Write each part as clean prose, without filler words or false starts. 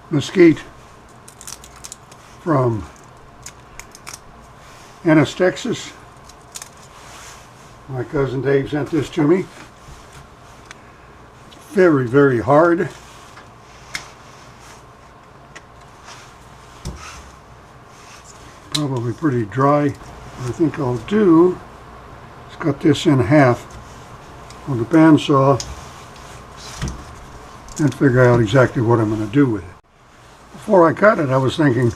Mesquite from Ennis, Texas. My cousin Dave sent this to me. It's very, very hard. Probably pretty dry. What I think I'll do is cut this in half on the bandsaw and figure out exactly what I'm going to do with it. Before I cut it, I was thinking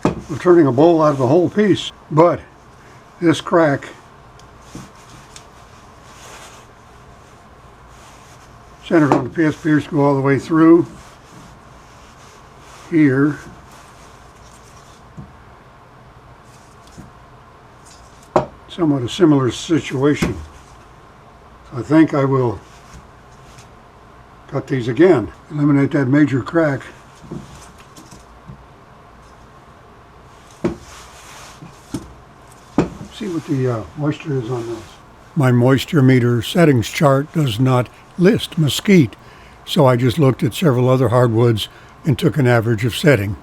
of turning a bowl out of the whole piece, but this crack centered on the piece appears to go all the way through here. Somewhat a similar situation. I think I will cut these again, eliminate that major crack. See what the moisture is on those. My moisture meter settings chart does not list mesquite, so I just looked at several other hardwoods and took an average of setting.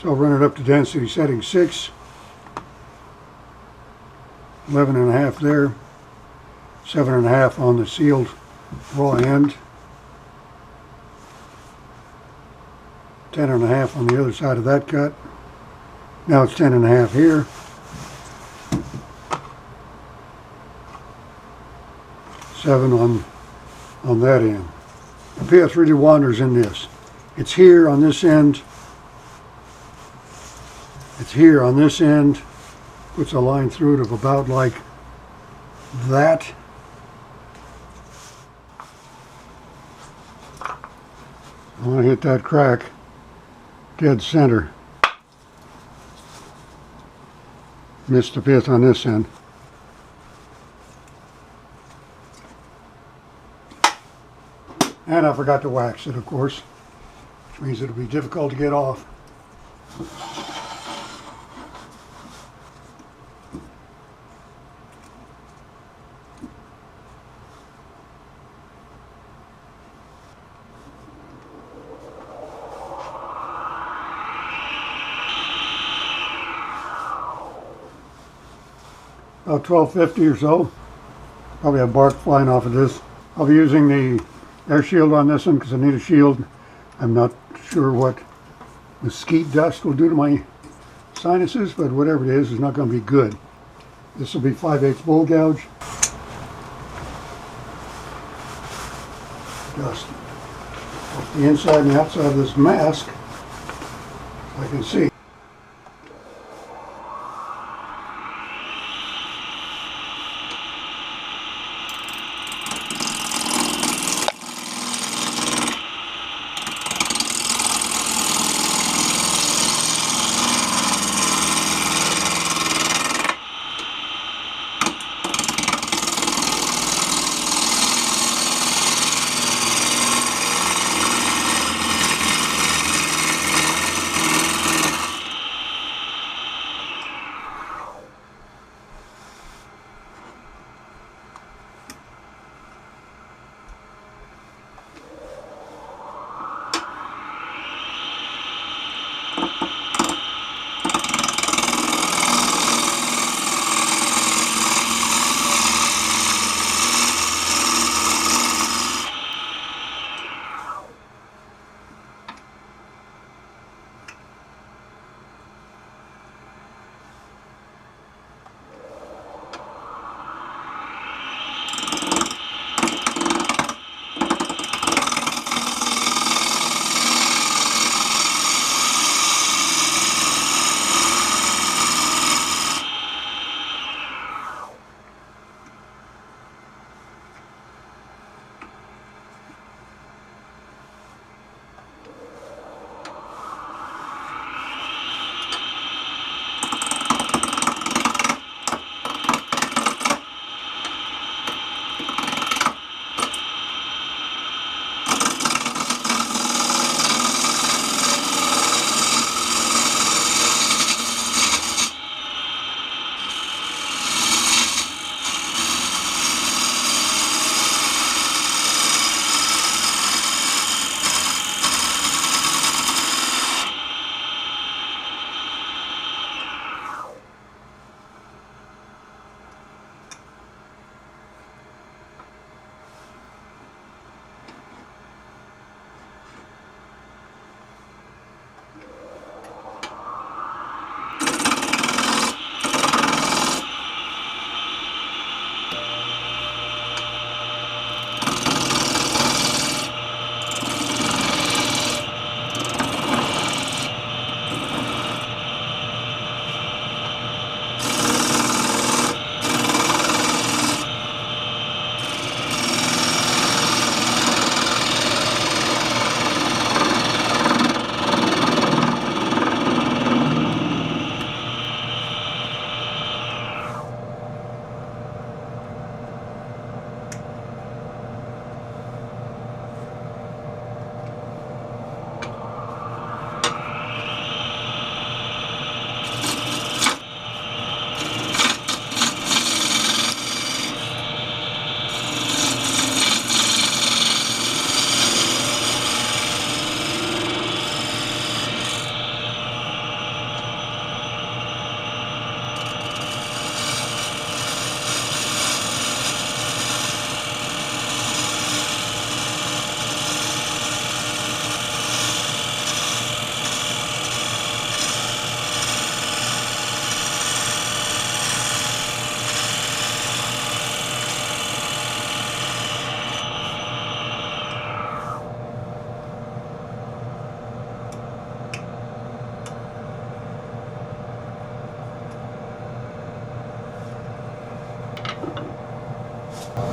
So I'll run it up to density setting 6, 11.5 there, 7.5 on the sealed raw end, 10.5 on the other side of that cut. Now it's 10.5 here. Seven on that end. The pith really wanders in this. It's here on this end. It's here on this end. Puts a line through it of about like that. I want to hit that crack dead center. Missed the pith on this end. And I forgot to wax it, of course, which means it'll be difficult to get off. About 1250 or so. Probably have bark flying off of this. I'll be using the air shield on this one because I need a shield. I'm not sure what mesquite dust will do to my sinuses, but whatever it is not going to be good. This will be 5/8 bowl gouge. Dust off the inside and the outside of this mask, I can see.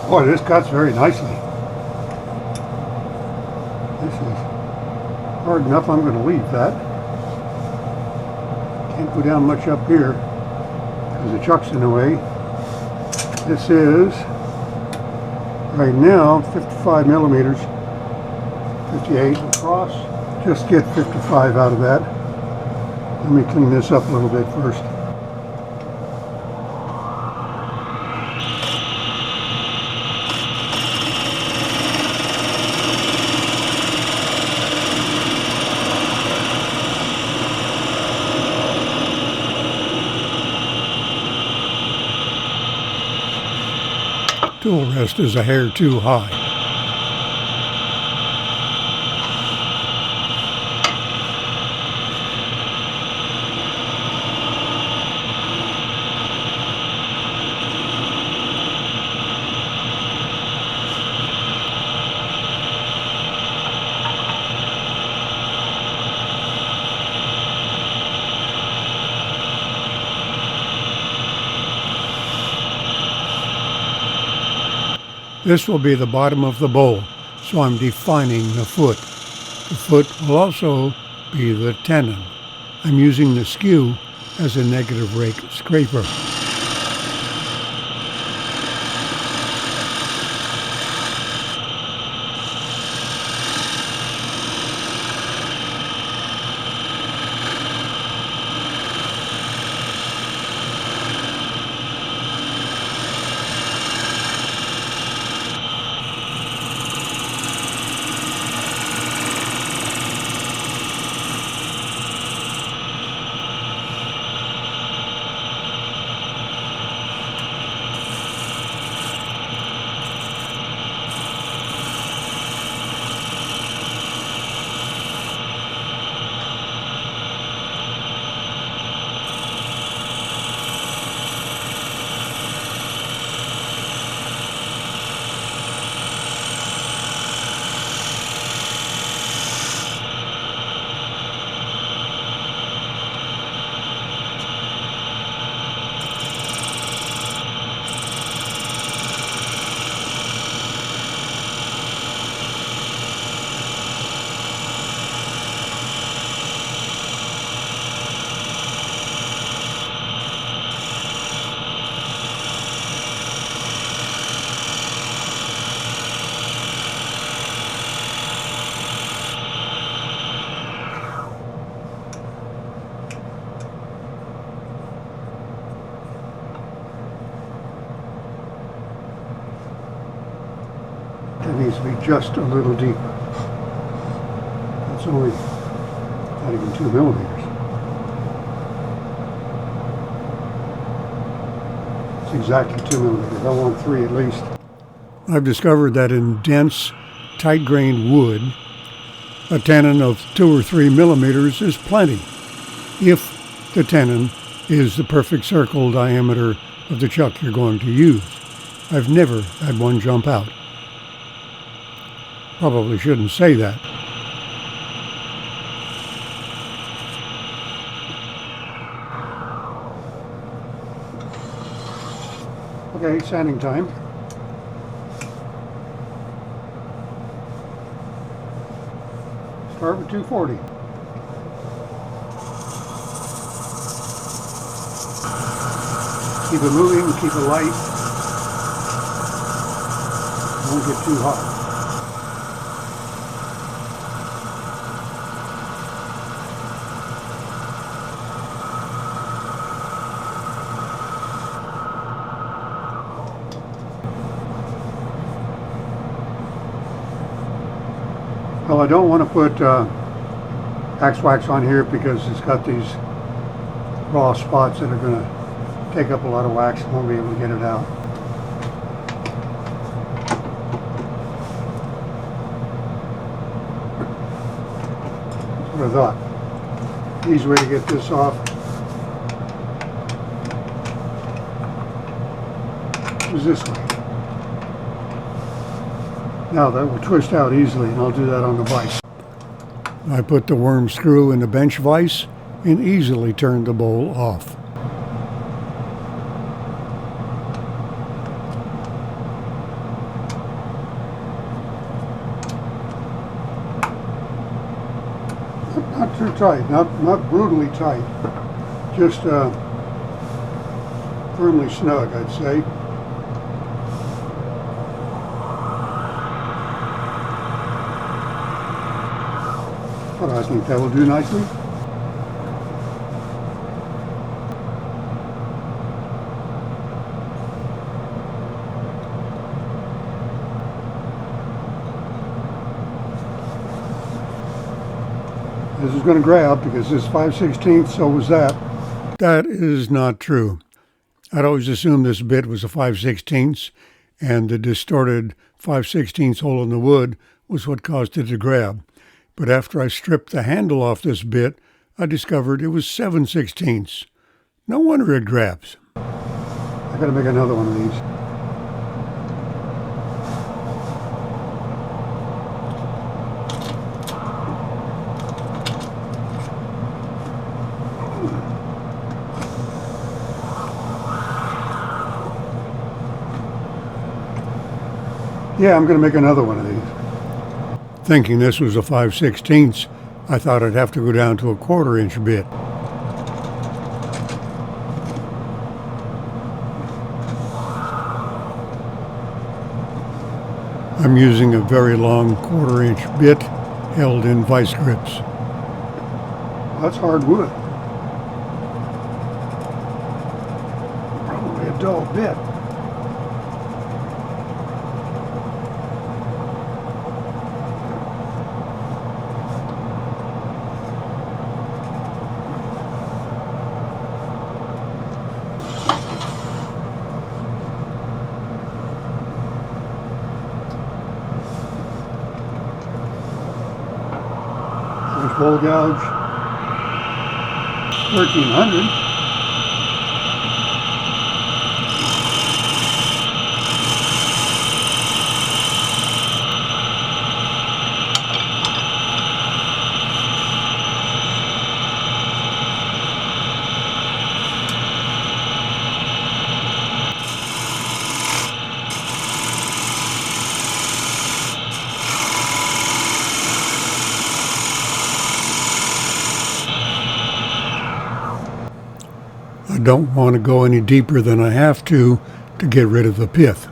Boy, this cuts very nicely. This is hard enough. I'm going to leave that. Can't go down much up here because the chuck's in the way. This is, right now, 55 millimeters, 58 across. Just get 55 out of that. Let me clean this up a little bit first. Tool rest is a hair too high. This will be the bottom of the bowl, so I'm defining the foot. The foot will also be the tenon. I'm using the skew as a negative rake scraper. It needs to be just a little deeper. It's only not even 2 millimeters. It's exactly 2 millimeters. I want 3 at least. I've discovered that in dense, tight-grained wood, a tenon of 2 or 3 millimeters is plenty, if the tenon is the perfect circle diameter of the chuck you're going to use. I've never had one jump out. Probably shouldn't say that. Okay, sanding time. Start with 240. Keep it moving, keep it light. Don't get too hot. Well, I don't want to put axe wax on here because it's got these raw spots that are going to take up a lot of wax and won't be able to get it out. That's what I thought. Easy way to get this off is this way. Now that will twist out easily, and I'll do that on the vise. I put the worm screw in the bench vise and easily turned the bowl off. Not too tight, not brutally tight, just firmly snug, I'd say. But I think that will do nicely. This is going to grab because this 5/16, so was that. That is not true. I'd always assumed this bit was a 5/16, and the distorted 5/16 hole in the wood was what caused it to grab. But after I stripped the handle off this bit, I discovered it was 7/16. No wonder it grabs. I gotta make another one of these. Yeah, I'm going to make another one of these. Thinking this was a 5/16, I thought I'd have to go down to a 1/4 inch bit. I'm using a very long 1/4 inch bit held in vice grips. That's hard wood. Probably a dull bit. Full gouge, 1300. I don't want to go any deeper than I have to get rid of the pith.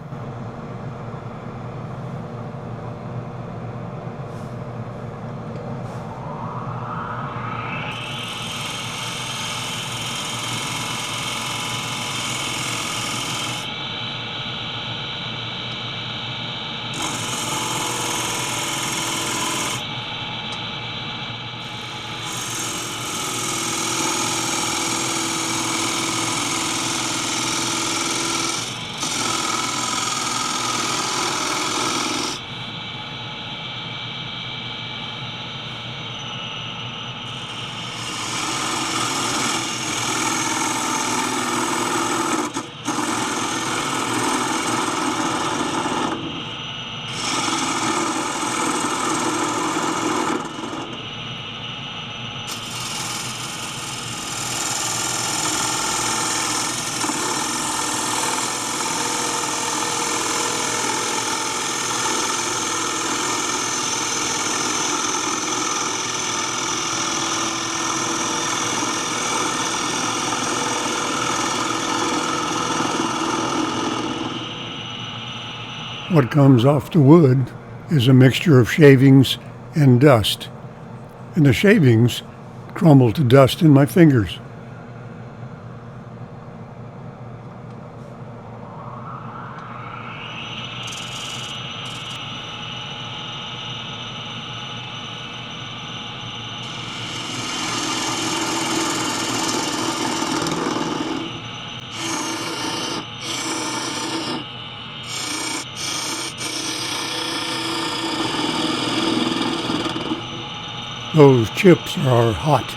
What comes off the wood is a mixture of shavings and dust, and the shavings crumble to dust in my fingers. Those chips are hot.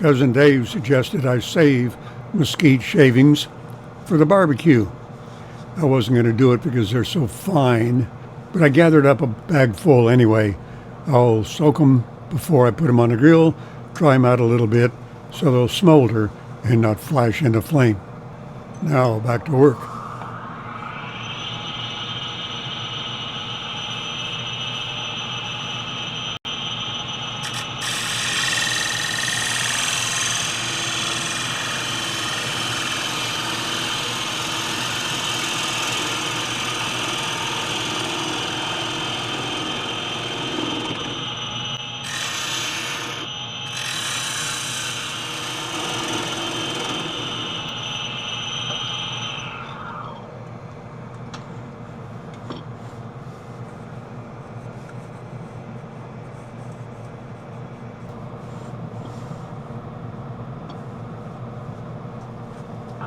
cousin Dave suggested I save mesquite shavings for the barbecue. I wasn't going to do it because they're so fine, but I gathered up a bag full anyway. I'll soak them before I put them on the grill, dry them out a little bit so they'll smolder and not flash into flame. Now back to work.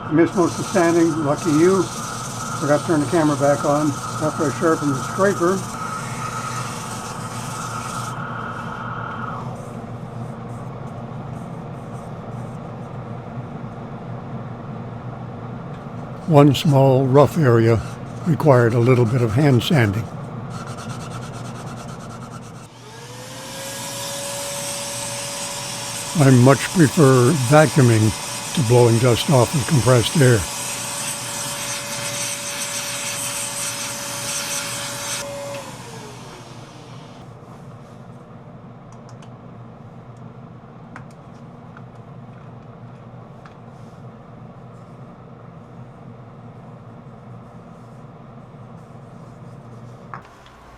I missed most of the sanding, lucky you. Forgot to turn the camera back on after I sharpened the scraper. One small rough area required a little bit of hand sanding. I much prefer vacuuming to blowing dust off with compressed air.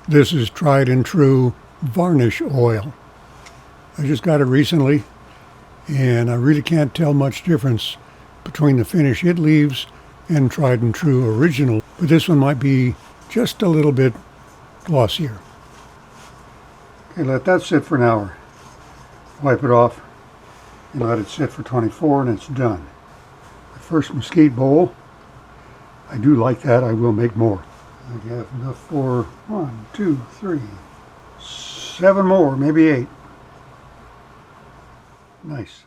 This is tried and true varnish oil. I just got it recently, and I really can't tell much difference between the finish it leaves and tried and true original, but this one might be just a little bit glossier. Okay, let that sit for an hour. Wipe it off and let it sit for 24 and it's done. The first mesquite bowl, I do like that. I will make more. I have enough for 1, 2, 3, 7 more, maybe 8. Nice.